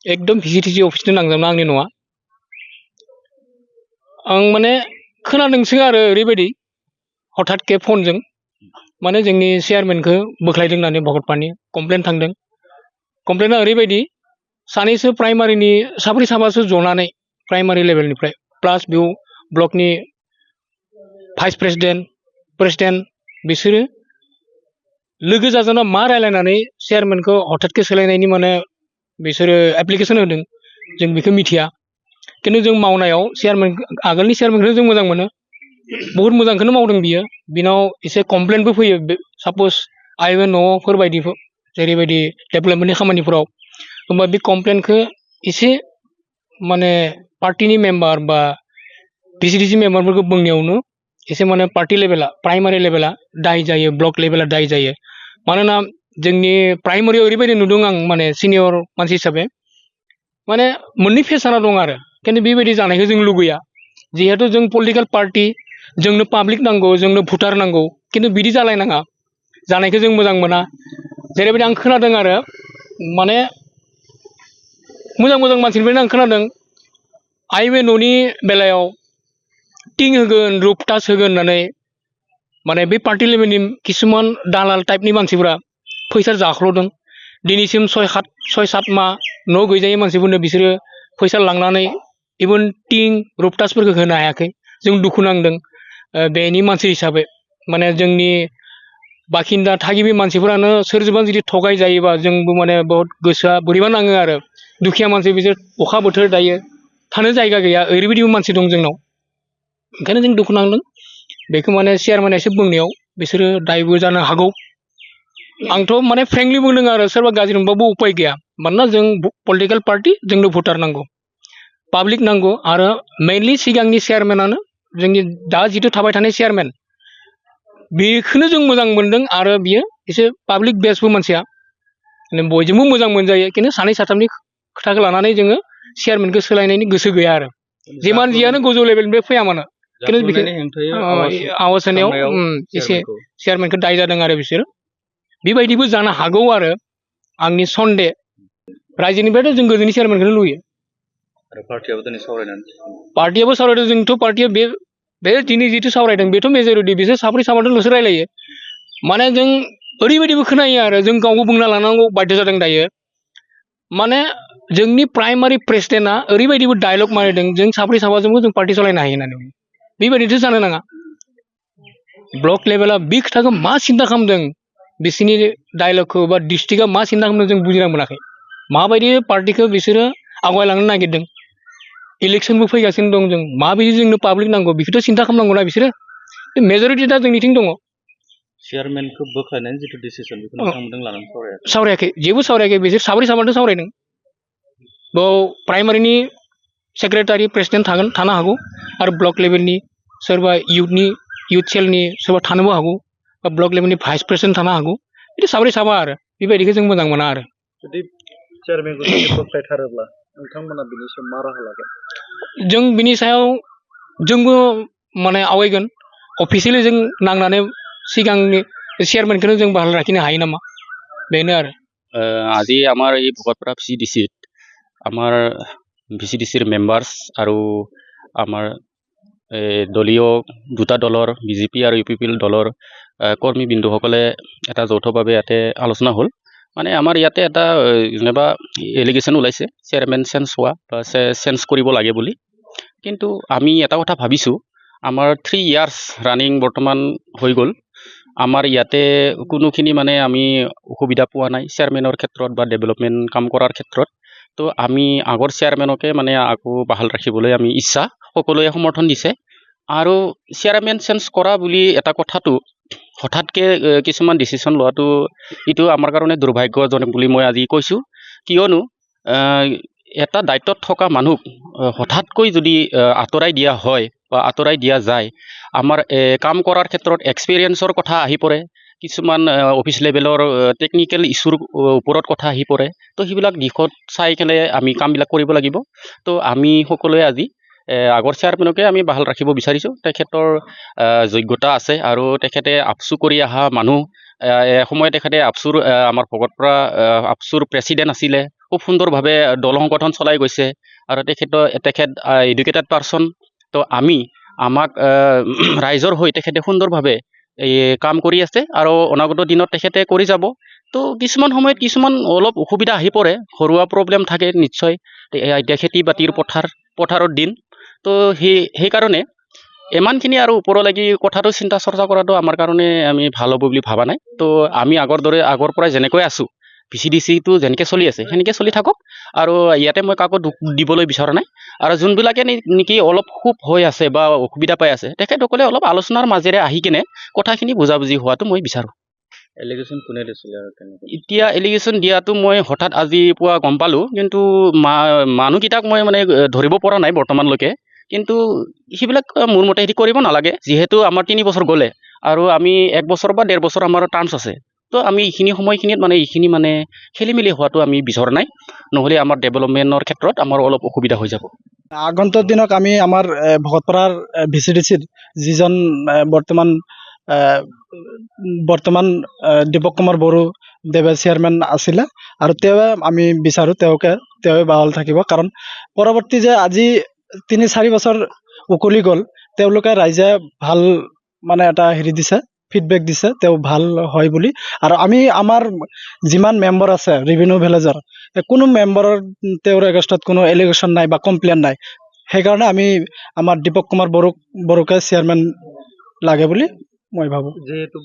एकदम भिजिटिसि अफिसजों नांजाबना आंनि न'आ आं माने खोनादोंसो आरो ओरैबायदि हठातके फनजों माने जोंनि चेयारमेनखौ बोख्लायदों होननानै भगतपारानि कमप्लेन थांदों कमप्लेना ओरैबायदि सानैसो प्राइमारिनि साब्रै साबासो जनानै प्राइमारि लेभेलनिफ्राय प्लास बेयाव ब्लकनि भाइस प्रेसिडेन्ट बिसोरो लोगो जाजाना मा रायलायनानै चेयारमेनखौ हठातके सोलायनायनि माने बिसोरो एप्लिकेसन होदों जों बेखौ मिथिया खिन्थु जों मावनायाव चेयारमेन आगोलनि चेयारमेनखौ जों मोजां मोनो बहुत मोजांखौनो मावदों बियो बिनाव एसे कमप्लेनबो फैयो साप'ज आइएमए न'फोरबायदि जेरैबायदि डेभेलपमेन्टनि खामानिफोराव होमबा बे कमप्लेनखौ एसे माने पार्टिनि मेम्बार बा भिजिडिसि मेम्बारफोरखौ बुंनायावनो एसे माने पार्टि लेभेला प्राइमारि लेभेला दाय जायो ब्लक लेभेला दाय जायो मानोना जोंनि प्राइमारियाव ओरैबायदि नुदों आं माने सिनियर मानसि हिसाबै माने मोननै फेसाना दं आरो खिन्थु बेबायदि जानायखौ जों लुगैया जिहेतु जों पलिटिकेल पार्टि जोंनो पाब्लिक नांगौ जोंनो भटार नांगौ खिन्थु बिदि जालायनाङा जानायखौ जों मोजां मोना जेरैबायदि आं खोनादों आरो माने मोजां मानसिनिफ्रायनो आं खोनादों आइएमए न'नि बेलायाव टिं होगोन रुफ टाच होगोन होननानै माने बे पार्टि लेभेलनि किसुमान दालाल टाइपनि मानसिफोरा फैसा जाख्ल'दों दिनैसिम 6-7 माह न' गैजायै मानसिफोरनो बिसोरो फैसा लांनानै इभेन टिं रुफ टाचफोरखौ होनो हायाखै जों दुखु नांदों बेनि मानसि हिसाबै माने जोंनि बाखिन्दा थागिबि मानसिफोरानो सोरजोंबा जुदि थगाय जायोबा जोंबो माने बहुत गोसोआ बोरैबा नाङो आरो दुखिया मानसि बिसोर अखा बोथोर दायो थानो जायगा गैया ओरैबायदिबो मानसि दं जोंनाव ओंखायनो जों दुखु नांदों बेखौ माने चेयारमेना एसे बुंनायाव बिसोरो दायबो जानो हागौ आंथ' माने फ्रेंकलि बुंदों आरो सोरबा गाज्रि मोनबाबो उपाय गैया मानोना जों पलिटिकेल पार्टि जोंनो भटार नांगौ पाब्लिक नांगौ आरो मेइनलि सिगांनि चेयारमेनानो जोंनि दा जिथु थाबाय थानाय चेयारमेन बेखौनो जों मोजां मोनदों आरो बियो एसे पाब्लिक बेसबो मानसिया बयजोंबो मोजां मोनजायो खिन्थु सानै साथामनि खोथाखौ लानानै जोङो चेयारमेनखौ सोलायनायनि गोसो गैया आरो जिमान जियानो गोजौ लेभेलनिफ्राय फैया मानो खिन्थु आवाज होनायाव एसे चेयारमेनखौ दाय जादों आरो बिसोरो बेबायदिबो जानो हागौ आरो आंनि सन्देह रायजोनिफ्रायथ' जों गोजोननि चेयारमेनखौनो लुयो पार्टियाबो सावरायदों जोंथ' पार्टिया बे दिनै जिथु सावरायदों बेथ' मेजरिटि बिसोर साब्रै साबाजोंल'सो रायलायो माने जों ओरैबायदिबो खोनायो आरो जों गावबो बुंना लानांगौ बाध्य जादों दायो माने जोंनि प्राइमारि प्रेसिडेन्टआ ओरैबायदिबो डायलग मारिदों जों साब्रै साबाजोंबो जों पार्टि सालायनो हायो होननानै बेबायदिथ' जानो नाङा ब्लक लेभेला बे खोथाखौ मा सिन्था खालामदों बिसोरनि डायलगखौ बा डिस्ट्रिक्टआ मा सिन्था खालामदों जों बुजिना मोनाखै माबायदि पार्टिखौ बिसोरो आवगायलांनो नागिरदों इलेक्सनबो फैगासिनो दं जों माबायदि जोंनो पाब्लिक नांगौ बेखौथ' सिन्था खालामनांगौना बिसोरो मेजरिटि दा जोंनिथिं दङ चेयारमेनखौ बोख्लायनायनि जिथु डिसिसन बेखौ नोंथांमोनजों लानानै सावरायाखै जेबो सावरायाखै बिसोर साब्रै साबाजों सावरायदों बेयाव प्राइमारिनि सेक्रेटारि प्रेसिडेन्ट थानो हागौ आरो ब्लक लेभेलनि सोरबा इउथ सेलनि सोरबा थानोबो हागौ बा ब्लक लेभेलनि भाइस प्रेसिडेन्ट थानो हागौ बिदि साब्रै साबा आरो बेबायदिखौ जों मोजां मोना आरो जुदि चेयारमेनखौ जुदि बोख्लायथारोब्ला नोंथांमोना बिनि सायाव मा राहा लागोन जों बिनि सायाव जोंबो माने आवगायगोन अफिसियेलि जों नांनानै सिगांनि চেয়ারম্যানখौনো जों बाहाल लाखिनो हायो नामा बेनो आरो আজি আমাৰ এই ভকতপাৰা VCDCত আমাৰ VCDCৰ মেম্বাৰ্ছ আৰু আমাৰ দলীয় দুটা দলৰ বিজেপি আৰু UPPL দলৰ কৰ্মীবৃন্দসকলে এটা যৌথভাৱে ইয়াতে আলোচনা হ'ল মানে আমাৰ ইয়াতে এটা যেনিবা এলিগেশ্যন ওলাইছে চেয়াৰমেন চেঞ্জ হোৱা বা চেঞ্জ কৰিব লাগে বুলি কিন্তু আমি এটা কথা ভাবিছোঁ আমাৰ 3 ইয়াৰ্ছ ৰানিং বৰ্তমান হৈ গ'ল আমাৰ ইয়াতে কোনোখিনি মানে আমি অসুবিধা পোৱা নাই চেয়াৰমেনৰ ক্ষেত্ৰত বা ডেভেলপমেণ্ট কাম কৰাৰ ক্ষেত্ৰত তো আমি আগৰ চেয়াৰমেনকে মানে আকৌ বাহাল ৰাখিবলৈ আমি ইচ্ছা সকলোৱে সমৰ্থন দিছে আৰু চেয়াৰমেন চেঞ্জ কৰা বুলি এটা কথাটো হঠাৎকে কিছুমান ডিচিশ্যন লোৱাটো এইটো আমাৰ কাৰণে দুৰ্ভাগ্যজনক বুলি মই আজি কৈছোঁ কিয়নো এটা দায়িত্বত থকা মানুহ হঠাৎকৈ যদি আঁতৰাই দিয়া হয় বা আঁতৰাই দিয়া যায় আমাৰ কাম কৰাৰ ক্ষেত্ৰত এক্সপিৰিয়েঞ্চৰ কথা আহি পৰে কিছুমান অফিচ লেভেলৰ টেকনিক্যাল ইছ্যুৰ ওপৰত কথা আহি পৰে তো সেইবিলাক দিশত চাই কেনে আমি কামবিলাক কৰিব লাগিব তো আমি সকলোৱে আজি আগৰ চেয়াৰমেনকে আমি বাহাল ৰাখিব বিচাৰিছোঁ তেখেতৰ যোগ্যতা আছে আৰু তেখেতে আপচু কৰি অহা মানুহ এসময়ত তেখেতে আপচুৰ আমাৰ ভকতপাৰা আপচুৰ প্ৰেচিডেণ্ট আছিলে খুব সুন্দৰভাৱে দল সংগঠন চলাই গৈছে আৰু তেখেত এডুকেটেড পাৰ্চন। তো আমাক ৰাইজৰ হৈ তেখেতে সুন্দৰভাৱে এই কাম কৰি আছে আৰু অনাগত দিনত তেখেতে কৰি যাব। তো কিছুমান সময়ত কিছুমান অলপ অসুবিধা আহি পৰে, ঘৰুৱা প্ৰব্লেম থাকে নিশ্চয়। এতিয়া খেতি বাতিৰ পথাৰৰ দিন। তো সেইকাৰণে ইমানখিনি আৰু ওপৰলৈকে কথাটো চিন্তা চৰ্চা কৰাটো আমাৰ কাৰণে আমি ভাল হ'ব বুলি ভাবা নাই। তো আমি আগৰ পৰাই যেনেকৈ আছোঁ, VCDCটো যেনেকৈ চলি আছে সেনেকৈ চলি থাকক। আৰু ইয়াতে মই কাকো দুখ দিবলৈ বিচৰা নাই। আৰু যোনবিলাকে নেকি অলপ খুব হৈ আছে বা অসুবিধা পাই আছে, তেখেতসকলে অলপ আলোচনাৰ মাজেৰে আহি কিনে কথাখিনি বুজাবুজি হোৱাটো মই বিচাৰোঁ। এলিগেশ্যন কোনে দিছিলে আৰু তেনেকৈ? এতিয়া এলিগেশ্যন দিয়াটো মই হঠাৎ আজি পুৱা গম পালোঁ, কিন্তু মানুহকেইটাক মই মানে ধৰিব পৰা নাই বৰ্তমানলৈকে। কিন্তু সেইবিলাক মোৰ মতে হেৰি কৰিব নালাগে, যিহেতু আমাৰ 3 বছৰ গ'লে আৰু আমি 1 বছৰ বা 1.5 বছৰ আমাৰ টাৰ্মছ আছে। তো আমি সময়খিনিত এইখিনি খেলি মেলি হোৱাটো আমি বিচৰা নাই, নহ'লে আমাৰ ডেভেলপমেণ্টৰ ক্ষেত্ৰত আমাৰ অলপ অসুবিধা হৈ যাব। আগন্তুক দিনক আমি আমাৰ ভকতপাৰাৰ VCDCৰ যিজন বৰ্তমান দীপক কুমাৰ বড়ো দেৱে চেয়াৰমেন আছিলে, আৰু আমি বিচাৰোঁ তেওঁৱে বাহাল থাকিব। কাৰণ পৰৱৰ্তী যে আজি 3-4 বছৰ উকলি গ'ল, তেওঁলোকে ৰাইজে ভাল এটা হেৰি দিছে, ফিডবেক দিছে তেওঁ ভাল হয় বুলি। আৰু আমাৰ যিমান মেম্বাৰ আছে ৰেভিনিউ ভিলেজৰ, কোনো মেম্বাৰৰ তেওঁৰ এগেইনষ্টত কোনো এলিগেশ্যন নাই বা কমপ্লেইন নাই। সেইকাৰণে আমাৰ দীপক কুমাৰ বড়োকে চেয়াৰমেন লাগে বুলি মই ভাবোঁ। যিহেতু